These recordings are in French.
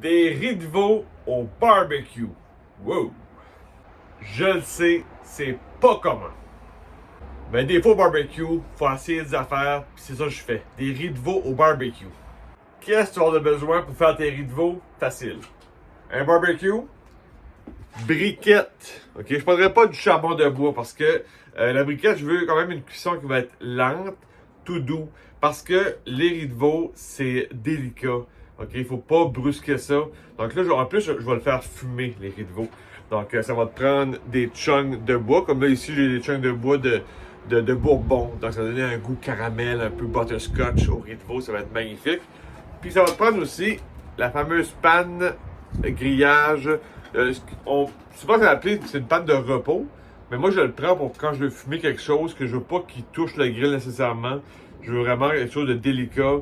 Des riz de veau au barbecue. Wow! Je le sais, c'est pas commun. Mais des fois au barbecue, faut essayer des affaires, puis c'est ça que je fais. Des riz de veau au barbecue. Qu'est-ce que tu as besoin pour faire tes riz de veau? Facile. Un barbecue, briquette. Ok, je prendrai pas du charbon de bois parce que la briquette, je veux quand même une cuisson qui va être lente, tout doux. Parce que les riz de veau, c'est délicat. Ok, il faut pas brusquer ça. Donc là, en plus, je vais le faire fumer, les riz de veau. Donc ça va te prendre des chunks de bois. Comme là, ici, j'ai des chunks de bois de Bourbon. Donc ça va donner un goût caramel, un peu butterscotch au riz de veau. Ça va être magnifique. Puis ça va te prendre aussi la fameuse panne grillage. Souvent, c'est une panne de repos. Mais moi, je le prends pour quand je veux fumer quelque chose, que je veux pas qu'il touche le grill nécessairement. Je veux vraiment quelque chose de délicat,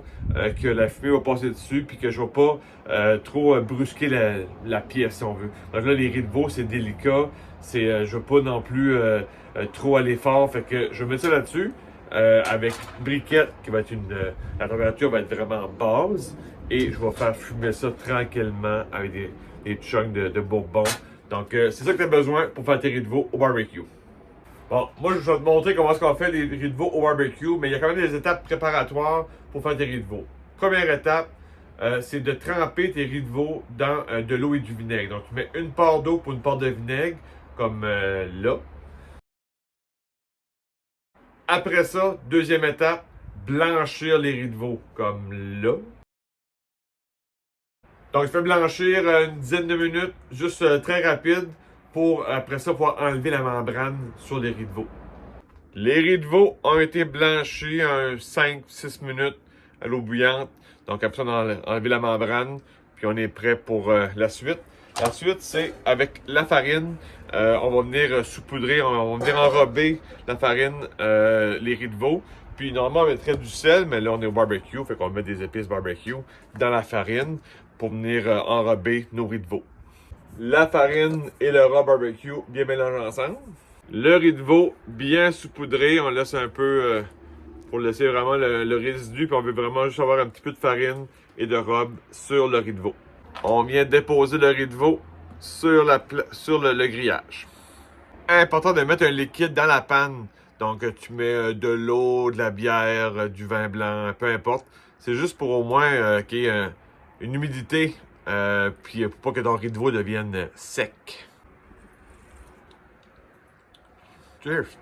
que la fumée va passer dessus, puis que je ne vais pas trop brusquer la pièce, si on veut. Donc là, les riz de veau, c'est délicat. Je veux pas non plus trop aller fort. Fait que je vais mettre ça là-dessus, avec briquette, qui va être la température va être vraiment basse. Et je vais faire fumer ça tranquillement avec des chunks de bourbon. Donc, c'est ça que tu as besoin pour faire tes riz de veau au barbecue. Bon, moi, je vais te montrer comment est-ce qu'on fait les riz de veau au barbecue, mais il y a quand même des étapes préparatoires pour faire tes riz de veau. Première étape, c'est de tremper tes riz de veau dans de l'eau et du vinaigre. Donc, tu mets une part d'eau pour une part de vinaigre, comme là. Après ça, deuxième étape, blanchir les riz de veau, comme là. Donc, je fais blanchir une dizaine de minutes, juste très rapide, pour après ça pouvoir enlever la membrane sur les riz de veau. Les riz de veau ont été blanchis en 5-6 minutes à l'eau bouillante. Donc, après ça, on a enlevé la membrane, puis on est prêt pour la suite. La suite, c'est avec la farine. On va venir saupoudrer, on va venir enrober la farine, les riz de veau. Puis normalement, on mettrait du sel, mais là, on est au barbecue, fait qu'on met des épices barbecue dans la farine pour venir enrober nos riz de veau. La farine et le rub barbecue bien mélangés ensemble. Le riz de veau bien saupoudré, on laisse un peu pour laisser vraiment le résidu, puis on veut vraiment juste avoir un petit peu de farine et de rub sur le riz de veau. On vient déposer le riz de veau sur le grillage. Important de mettre un liquide dans la panne. Donc tu mets de l'eau, de la bière, du vin blanc, peu importe. C'est juste pour au moins qu'il y ait une humidité, puis pour pas que ton riz de veau devienne sec. Cheers!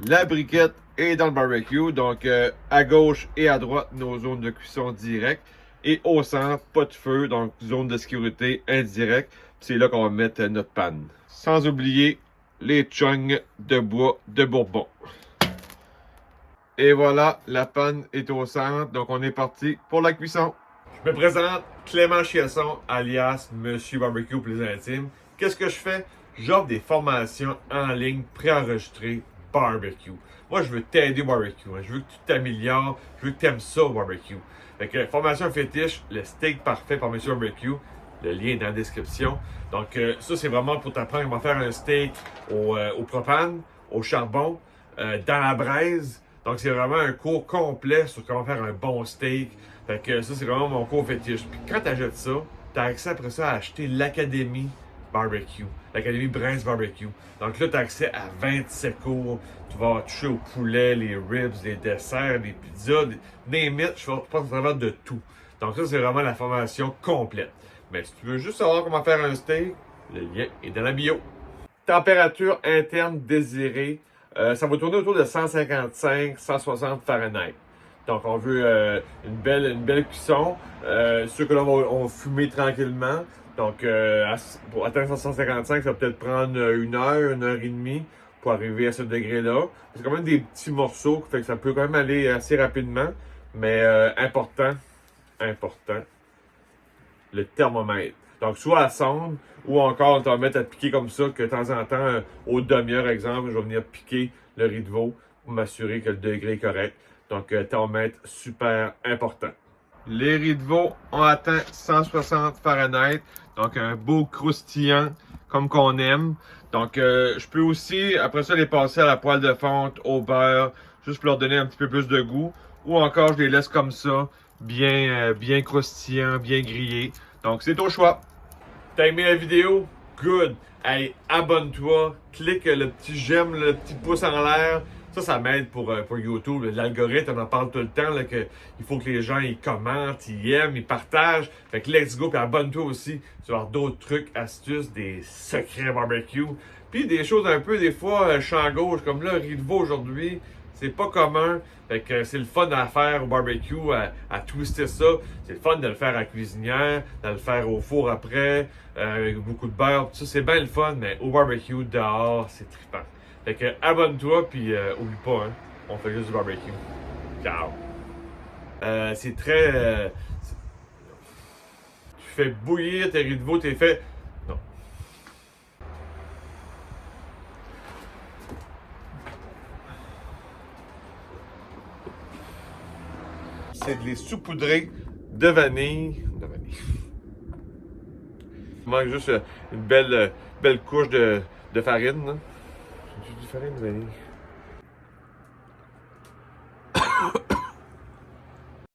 La briquette est dans le barbecue, donc à gauche et à droite, nos zones de cuisson directes. Et au centre, pas de feu, donc zone de sécurité indirecte. C'est là qu'on va mettre notre panne. Sans oublier les chunks de bois de Bourbon. Et voilà, la panne est au centre, donc on est parti pour la cuisson. Je me présente Clément Chiasson, alias Monsieur Barbecue pour les intimes. Qu'est-ce que je fais? J'offre des formations en ligne préenregistrées barbecue. Moi, je veux t'aider au barbecue. Je veux que tu t'améliores. Je veux que tu aimes ça au barbecue. Fait que formation fétiche, le steak parfait par Monsieur Barbecue. Le lien est dans la description. Donc, ça, c'est vraiment pour t'apprendre comment faire un steak au propane, au charbon, dans la braise. Donc, c'est vraiment un cours complet sur comment faire un bon steak. Fait que ça, c'est vraiment mon cours fétiche. Puis quand tu achètes ça, tu as accès après ça à acheter l'Académie Barbecue, l'Académie Braise Barbecue. Donc là, tu as accès à 27 cours. Tu vas toucher au poulet, les ribs, les desserts, les pizzas, name it, je passe au travers de tout. Donc ça, c'est vraiment la formation complète. Mais si tu veux juste savoir comment faire un steak, le lien est dans la bio. Température interne désirée, ça va tourner autour de 155-160 Fahrenheit. Donc on veut une belle cuisson. Ceux que l'on va fumer tranquillement. Donc pour atteindre 155, ça va peut-être prendre une heure et demie pour arriver à ce degré-là. C'est quand même des petits morceaux, fait que ça peut quand même aller assez rapidement. Mais important, le thermomètre. Donc, soit à sonde, ou encore, on va mettre à piquer comme ça, que de temps en temps, au demi-heure, exemple, je vais venir piquer le riz de veau pour m'assurer que le degré est correct. Donc, thermomètre, super important. Les riz de veau ont atteint 160 Fahrenheit, donc un beau croustillant, comme qu'on aime. Donc, je peux aussi, après ça, les passer à la poêle de fonte, au beurre, juste pour leur donner un petit peu plus de goût. Ou encore, je les laisse comme ça, bien croustillants, bien grillés. Donc, c'est au choix. T'as aimé la vidéo? Good! Hey, abonne-toi, clique le petit j'aime, le petit pouce en l'air. Ça m'aide pour YouTube. L'algorithme, on en parle tout le temps, là, que il faut que les gens ils commentent, ils aiment, ils partagent. Fait que let's go, puis abonne-toi aussi. Tu vas avoir d'autres trucs, astuces, des secrets barbecue. Puis des choses un peu, des fois, champ gauche, comme là, riz de veau aujourd'hui. C'est pas commun. Fait que c'est le fun à faire au barbecue, à twister ça. C'est le fun de le faire à la cuisinière, de le faire au four après, avec beaucoup de beurre. Tout ça, c'est bien le fun, mais au barbecue, dehors, c'est trippant. Fait que abonne-toi, puis oublie pas, hein, on fait juste du barbecue. Ciao! C'est très... tu fais bouillir tes riz de veau, t'es fait... Non. C'est de les saupoudrer de vanille. De vanille. Il manque juste une belle couche de farine. J'ai du farine de vanille.